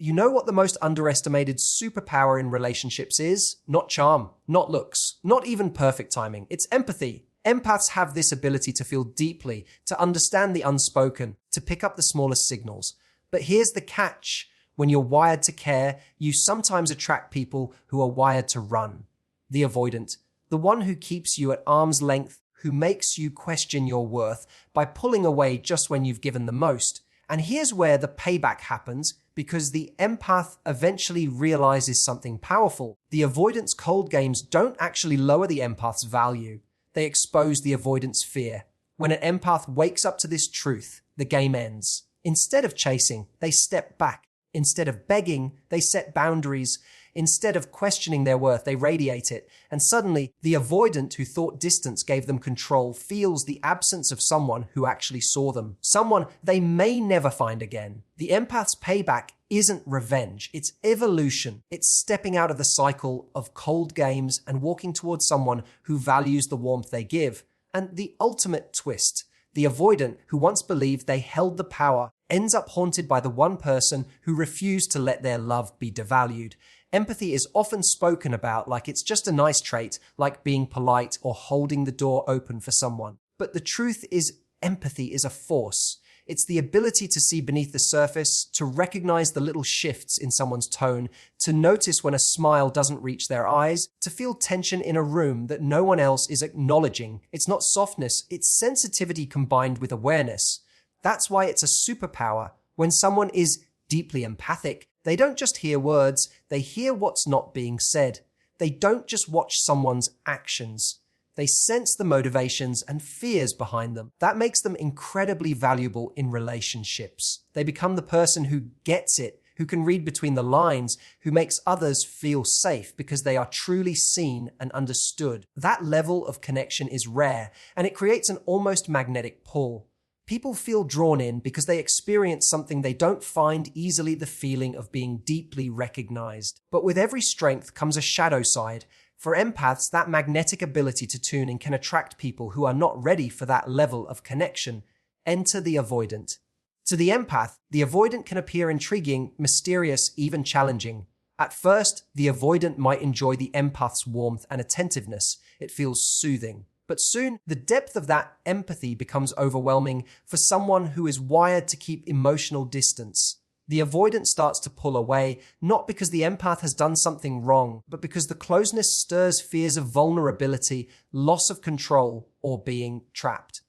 You know what the most underestimated superpower in relationships is? Not charm, not looks, not even perfect timing. It's empathy. Empaths have this ability to feel deeply, to understand the unspoken, to pick up the smallest signals. But here's the catch. When you're wired to care, you sometimes attract people who are wired to run. The avoidant, the one who keeps you at arm's length, who makes you question your worth by pulling away just when you've given the most. And here's where the payback happens, because the empath eventually realizes something powerful. The avoidance cold games don't actually lower the empath's value. They expose the avoidance fear. When an empath wakes up to this truth, the game ends. Instead of chasing, they step back. Instead of begging, they set boundaries. Instead of questioning their worth, they radiate it. And suddenly, the avoidant who thought distance gave them control feels the absence of someone who actually saw them. Someone they may never find again. The empath's payback isn't revenge, it's evolution. It's stepping out of the cycle of cold games and walking towards someone who values the warmth they give. And the ultimate twist, the avoidant who once believed they held the power ends up haunted by the one person who refused to let their love be devalued. Empathy is often spoken about like it's just a nice trait, like being polite or holding the door open for someone. But the truth is, empathy is a force. It's the ability to see beneath the surface, to recognize the little shifts in someone's tone, to notice when a smile doesn't reach their eyes, to feel tension in a room that no one else is acknowledging. It's not softness, it's sensitivity combined with awareness. That's why it's a superpower. When someone is deeply empathic, they don't just hear words, they hear what's not being said. They don't just watch someone's actions. They sense the motivations and fears behind them. That makes them incredibly valuable in relationships. They become the person who gets it, who can read between the lines, who makes others feel safe because they are truly seen and understood. That level of connection is rare, and it creates an almost magnetic pull. People feel drawn in because they experience something they don't find easily, the feeling of being deeply recognized. But with every strength comes a shadow side. For empaths, that magnetic ability to tune in can attract people who are not ready for that level of connection. Enter the avoidant. To the empath, the avoidant can appear intriguing, mysterious, even challenging. At first, the avoidant might enjoy the empath's warmth and attentiveness. It feels soothing. But soon, the depth of that empathy becomes overwhelming for someone who is wired to keep emotional distance. The avoidant starts to pull away, not because the empath has done something wrong, but because the closeness stirs fears of vulnerability, loss of control, or being trapped.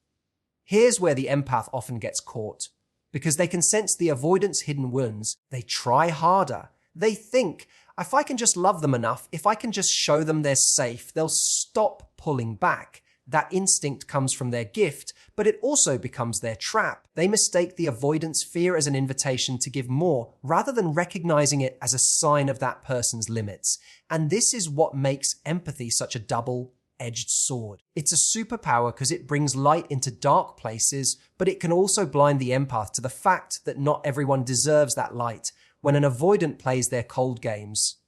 Here's where the empath often gets caught. Because they can sense the avoidant's hidden wounds, they try harder. They think, if I can just love them enough, if I can just show them they're safe, they'll stop pulling back. That instinct comes from their gift, but it also becomes their trap. They mistake the avoidance fear as an invitation to give more, rather than recognizing it as a sign of that person's limits. And this is what makes empathy such a double-edged sword. It's a superpower because it brings light into dark places, but it can also blind the empath to the fact that not everyone deserves that light when an avoidant plays their cold games.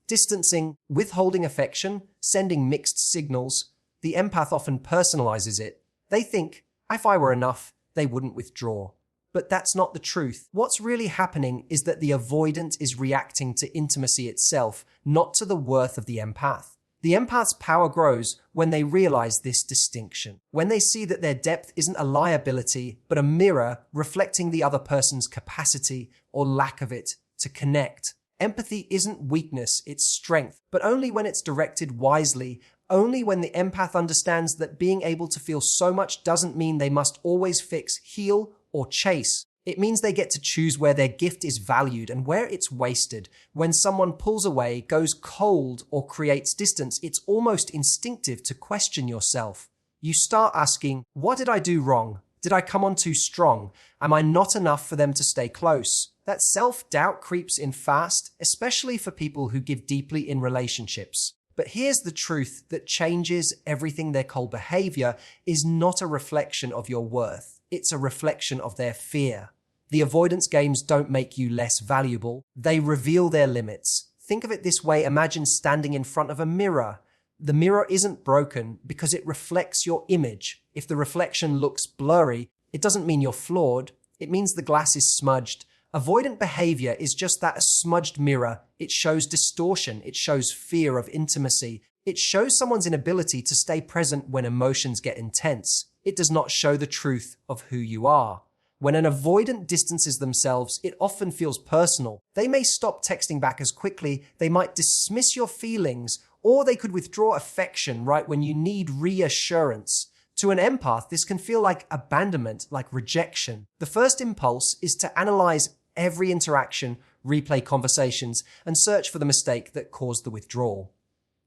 Distancing, withholding affection, sending mixed signals, the empath often personalizes it. They think, if I were enough, they wouldn't withdraw. But that's not the truth. What's really happening is that the avoidant is reacting to intimacy itself, not to the worth of the empath. The empath's power grows when they realize this distinction, when they see that their depth isn't a liability, but a mirror reflecting the other person's capacity or lack of it to connect. Empathy isn't weakness, it's strength, but only when it's directed wisely. Only when the empath understands that being able to feel so much doesn't mean they must always fix, heal, or chase. It means they get to choose where their gift is valued and where it's wasted. When someone pulls away, goes cold, or creates distance, it's almost instinctive to question yourself. You start asking, what did I do wrong? Did I come on too strong? Am I not enough for them to stay close? That self-doubt creeps in fast, especially for people who give deeply in relationships. But here's the truth that changes everything. Their cold behavior is not a reflection of your worth. It's a reflection of their fear. The avoidance games don't make you less valuable. They reveal their limits. Think of it this way. Imagine standing in front of a mirror. The mirror isn't broken because it reflects your image. If the reflection looks blurry, it doesn't mean you're flawed. It means the glass is smudged. Avoidant behavior is just that, a smudged mirror. It shows distortion. It shows fear of intimacy. It shows someone's inability to stay present when emotions get intense. It does not show the truth of who you are. When an avoidant distances themselves, it often feels personal. They may stop texting back as quickly, they might dismiss your feelings, or they could withdraw affection right when you need reassurance. To an empath, this can feel like abandonment, like rejection. The first impulse is to analyze every interaction, replay conversations, and search for the mistake that caused the withdrawal.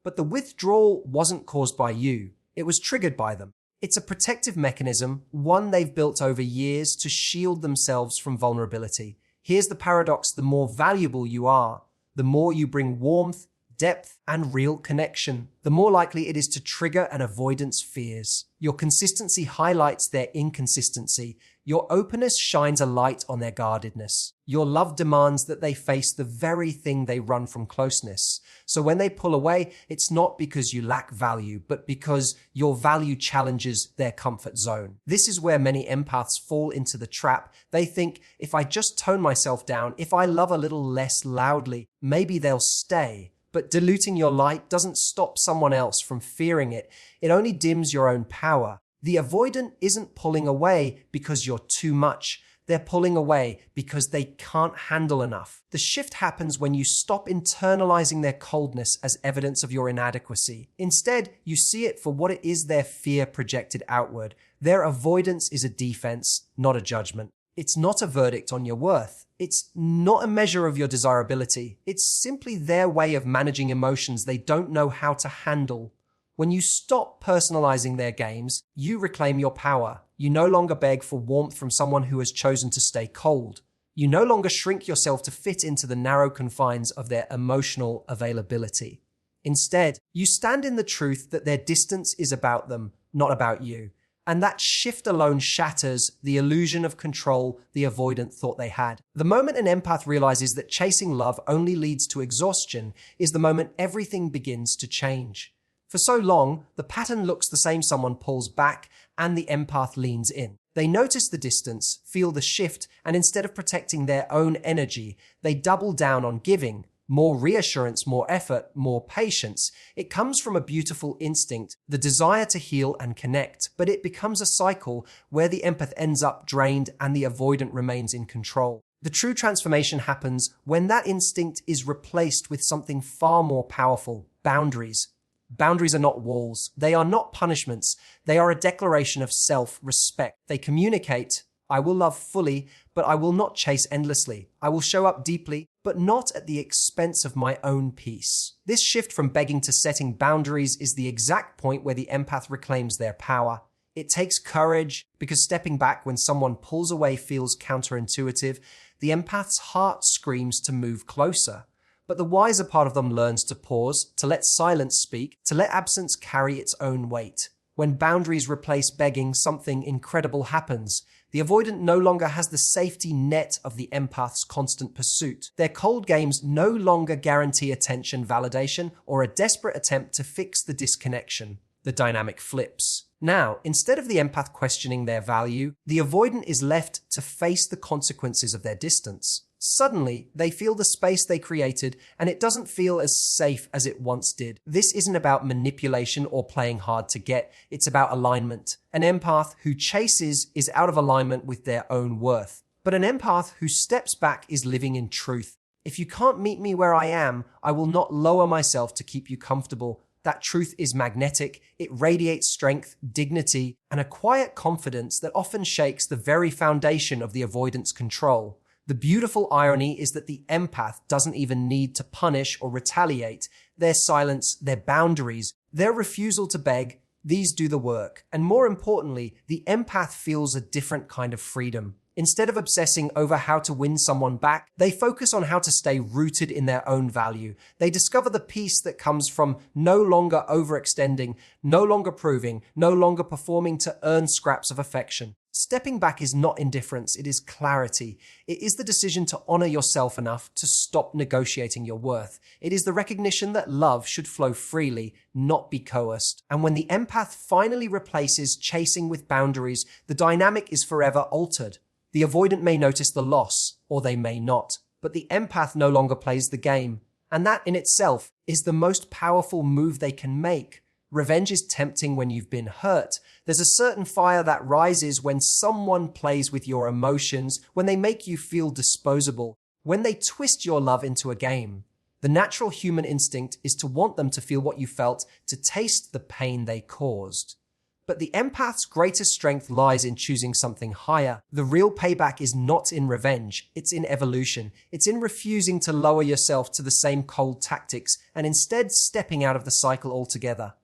But the withdrawal wasn't caused by you. It was triggered by them. It's a protective mechanism, one they've built over years to shield themselves from vulnerability. Here's the paradox: the more valuable you are, the more you bring warmth, depth, and real connection, the more likely it is to trigger an avoidant's fears. Your consistency highlights their inconsistency. Your openness shines a light on their guardedness. Your love demands that they face the very thing they run from: closeness. So when they pull away, it's not because you lack value, but because your value challenges their comfort zone. This is where many empaths fall into the trap. They think, if I just tone myself down, if I love a little less loudly, maybe they'll stay. But diluting your light doesn't stop someone else from fearing it. It only dims your own power. The avoidant isn't pulling away because you're too much. They're pulling away because they can't handle enough. The shift happens when you stop internalizing their coldness as evidence of your inadequacy. Instead, you see it for what it is: their fear projected outward. Their avoidance is a defense, not a judgment. It's not a verdict on your worth. It's not a measure of your desirability. It's simply their way of managing emotions they don't know how to handle. When you stop personalizing their games, you reclaim your power. You no longer beg for warmth from someone who has chosen to stay cold. You no longer shrink yourself to fit into the narrow confines of their emotional availability. Instead, you stand in the truth that their distance is about them, not about you. And that shift alone shatters the illusion of control the avoidant thought they had. The moment an empath realizes that chasing love only leads to exhaustion is the moment everything begins to change. For so long, the pattern looks the same: someone pulls back and the empath leans in. They notice the distance, feel the shift, and instead of protecting their own energy, they double down on giving. More reassurance, more effort, more patience. It comes from a beautiful instinct, the desire to heal and connect, but it becomes a cycle where the empath ends up drained and the avoidant remains in control. The true transformation happens when that instinct is replaced with something far more powerful: boundaries. Boundaries are not walls. They are not punishments. They are a declaration of self-respect. They communicate: I will love fully, but I will not chase endlessly. I will show up deeply, but not at the expense of my own peace. This shift from begging to setting boundaries is the exact point where the empath reclaims their power. It takes courage, because stepping back when someone pulls away feels counterintuitive. The empath's heart screams to move closer. But the wiser part of them learns to pause, to let silence speak, to let absence carry its own weight. When boundaries replace begging, something incredible happens. The avoidant no longer has the safety net of the empath's constant pursuit. Their cold games no longer guarantee attention, validation, or a desperate attempt to fix the disconnection. The dynamic flips. Now, instead of the empath questioning their value, the avoidant is left to face the consequences of their distance. Suddenly, they feel the space they created, and it doesn't feel as safe as it once did. This isn't about manipulation or playing hard to get. It's about alignment. An empath who chases is out of alignment with their own worth. But an empath who steps back is living in truth. If you can't meet me where I am, I will not lower myself to keep you comfortable. That truth is magnetic. It radiates strength, dignity, and a quiet confidence that often shakes the very foundation of the avoidant's control. The beautiful irony is that the empath doesn't even need to punish or retaliate. Their silence, their boundaries, their refusal to beg, these do the work. And more importantly, the empath feels a different kind of freedom. Instead of obsessing over how to win someone back, they focus on how to stay rooted in their own value. They discover the peace that comes from no longer overextending, no longer proving, no longer performing to earn scraps of affection. Stepping back is not indifference, it is clarity. It is the decision to honor yourself enough to stop negotiating your worth. It is the recognition that love should flow freely, not be coerced. And when the empath finally replaces chasing with boundaries, the dynamic is forever altered. The avoidant may notice the loss, or they may not. But the empath no longer plays the game. And that in itself is the most powerful move they can make. Revenge is tempting when you've been hurt. There's a certain fire that rises when someone plays with your emotions, when they make you feel disposable, when they twist your love into a game. The natural human instinct is to want them to feel what you felt, to taste the pain they caused. But the empath's greatest strength lies in choosing something higher. The real payback is not in revenge, it's in evolution. It's in refusing to lower yourself to the same cold tactics and instead stepping out of the cycle altogether.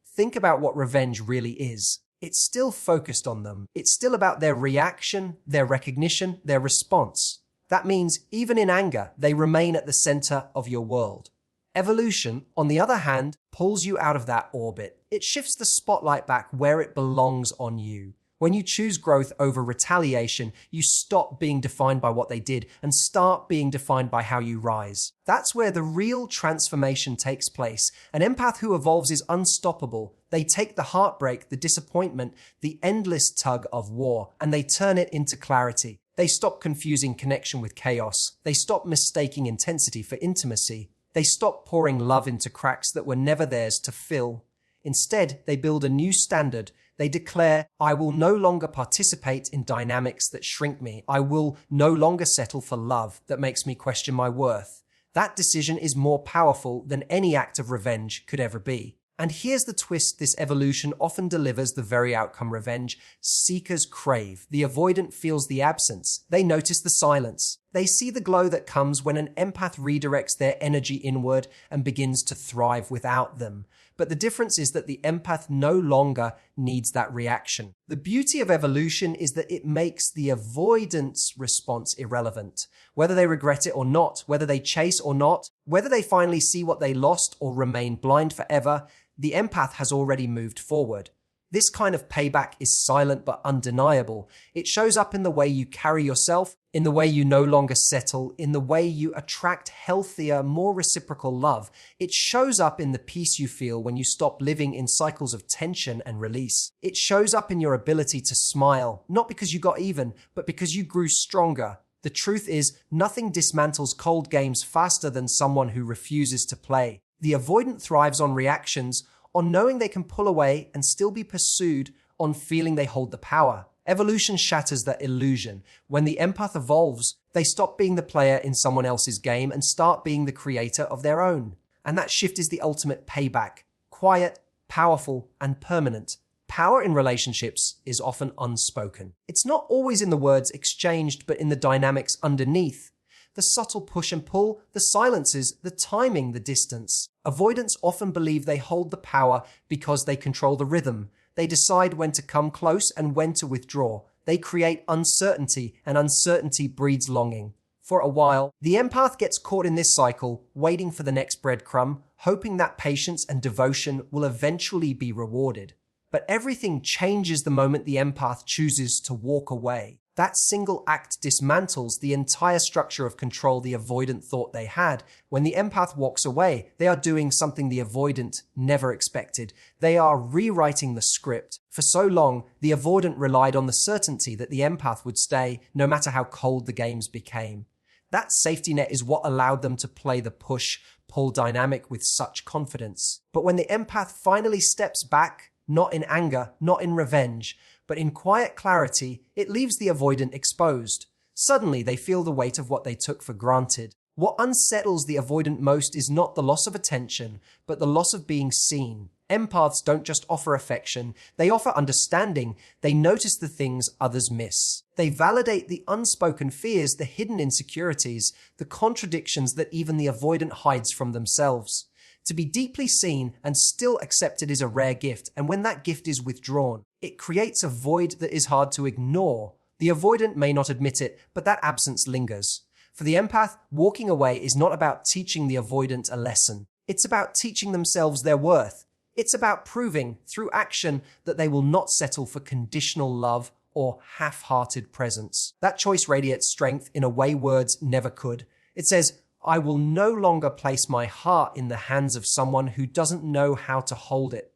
Think about what revenge really is. It's still focused on them. It's still about their reaction, their recognition, their response. That means even in anger, they remain at the center of your world. Evolution, on the other hand, pulls you out of that orbit. It shifts the spotlight back where it belongs on you. When you choose growth over retaliation, you stop being defined by what they did and start being defined by how you rise. That's where the real transformation takes place. An empath who evolves is unstoppable. They take the heartbreak, the disappointment, the endless tug of war, and they turn it into clarity. They stop confusing connection with chaos. They stop mistaking intensity for intimacy. They stop pouring love into cracks that were never theirs to fill. Instead, they build a new standard. They declare, I will no longer participate in dynamics that shrink me. I will no longer settle for love that makes me question my worth. That decision is more powerful than any act of revenge could ever be. And here's the twist: this evolution often delivers the very outcome revenge seekers crave. The avoidant feels the absence. They notice the silence. They see the glow that comes when an empath redirects their energy inward and begins to thrive without them. But the difference is that the empath no longer needs that reaction. The beauty of evolution is that it makes the avoidant's response irrelevant. Whether they regret it or not, whether they chase or not, whether they finally see what they lost or remain blind forever, the empath has already moved forward. This kind of payback is silent but undeniable. It shows up in the way you carry yourself, in the way you no longer settle, in the way you attract healthier, more reciprocal love. It shows up in the peace you feel when you stop living in cycles of tension and release. It shows up in your ability to smile, not because you got even, but because you grew stronger. The truth is, nothing dismantles cold games faster than someone who refuses to play. The avoidant thrives on reactions, on knowing they can pull away and still be pursued, on feeling they hold the power. Evolution shatters that illusion. When the empath evolves, they stop being the player in someone else's game and start being the creator of their own. And that shift is the ultimate payback. Quiet, powerful, and permanent. Power in relationships is often unspoken. It's not always in the words exchanged, but in the dynamics underneath. The subtle push and pull, the silences, the timing, the distance. Avoidants often believe they hold the power because they control the rhythm. They decide when to come close and when to withdraw. They create uncertainty, and uncertainty breeds longing. For a while, the empath gets caught in this cycle, waiting for the next breadcrumb, hoping that patience and devotion will eventually be rewarded. But everything changes the moment the empath chooses to walk away. That single act dismantles the entire structure of control the avoidant thought they had. When the empath walks away, they are doing something the avoidant never expected. They are rewriting the script. For so long, the avoidant relied on the certainty that the empath would stay, no matter how cold the games became. That safety net is what allowed them to play the push-pull dynamic with such confidence. But when the empath finally steps back, not in anger, not in revenge, but in quiet clarity, it leaves the avoidant exposed. Suddenly, they feel the weight of what they took for granted. What unsettles the avoidant most is not the loss of attention, but the loss of being seen. Empaths don't just offer affection, they offer understanding. They notice the things others miss. They validate the unspoken fears, the hidden insecurities, the contradictions that even the avoidant hides from themselves. To be deeply seen and still accepted is a rare gift, and when that gift is withdrawn, it creates a void that is hard to ignore. The avoidant may not admit it, but that absence lingers. For the empath, walking away is not about teaching the avoidant a lesson. It's about teaching themselves their worth. It's about proving, through action, that they will not settle for conditional love or half-hearted presence. That choice radiates strength in a way words never could. It says, I will no longer place my heart in the hands of someone who doesn't know how to hold it.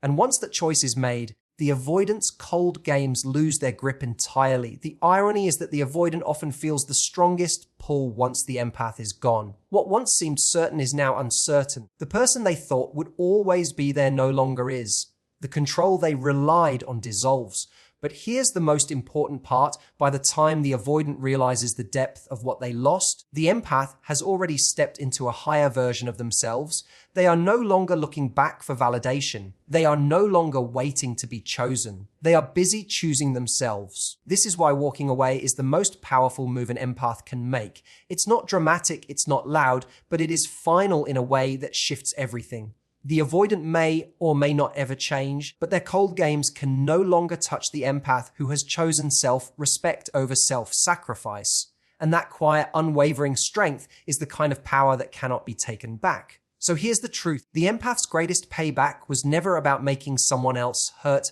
And once that choice is made, The avoidant's cold games lose their grip entirely. The irony is that the avoidant often feels the strongest pull once the empath is gone. What once seemed certain is now uncertain. The person they thought would always be there no longer is. The control they relied on dissolves. But here's the most important part. By the time the avoidant realizes the depth of what they lost, the empath has already stepped into a higher version of themselves. They are no longer looking back for validation. They are no longer waiting to be chosen. They are busy choosing themselves. This is why walking away is the most powerful move an empath can make. It's not dramatic, it's not loud, but it is final in a way that shifts everything. The avoidant may or may not ever change, but their cold games can no longer touch the empath who has chosen self-respect over self-sacrifice. And that quiet, unwavering strength is the kind of power that cannot be taken back. So here's the truth. The empath's greatest payback was never about making someone else hurt.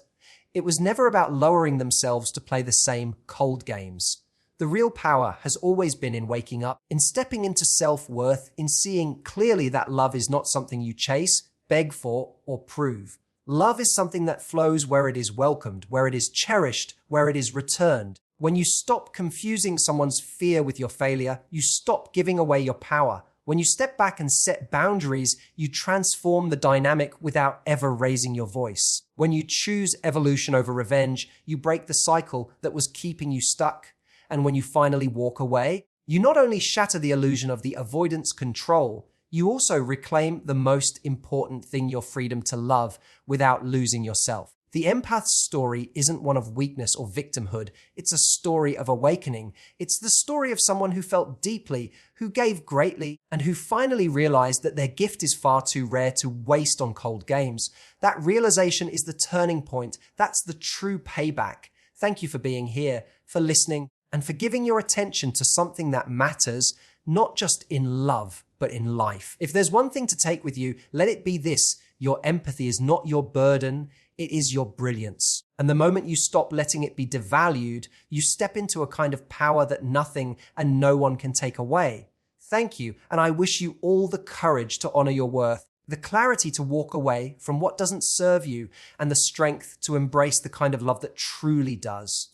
It was never about lowering themselves to play the same cold games. The real power has always been in waking up, in stepping into self-worth, in seeing clearly that love is not something you chase, beg for, or prove. Love is something that flows where it is welcomed, where it is cherished, where it is returned. When you stop confusing someone's fear with your failure, you stop giving away your power. When you step back and set boundaries, you transform the dynamic without ever raising your voice. When you choose evolution over revenge, you break the cycle that was keeping you stuck. And when you finally walk away, you not only shatter the illusion of the avoidant's control, you also reclaim the most important thing, your freedom to love without losing yourself. The empath's story isn't one of weakness or victimhood. It's a story of awakening. It's the story of someone who felt deeply, who gave greatly, and who finally realized that their gift is far too rare to waste on cold games. That realization is the turning point. That's the true payback. Thank you for being here, for listening, and for giving your attention to something that matters, not just in love, but in life. If there's one thing to take with you, let it be this: your empathy is not your burden, it is your brilliance. And the moment you stop letting it be devalued, you step into a kind of power that nothing and no one can take away. Thank you, and I wish you all the courage to honor your worth, the clarity to walk away from what doesn't serve you, and the strength to embrace the kind of love that truly does.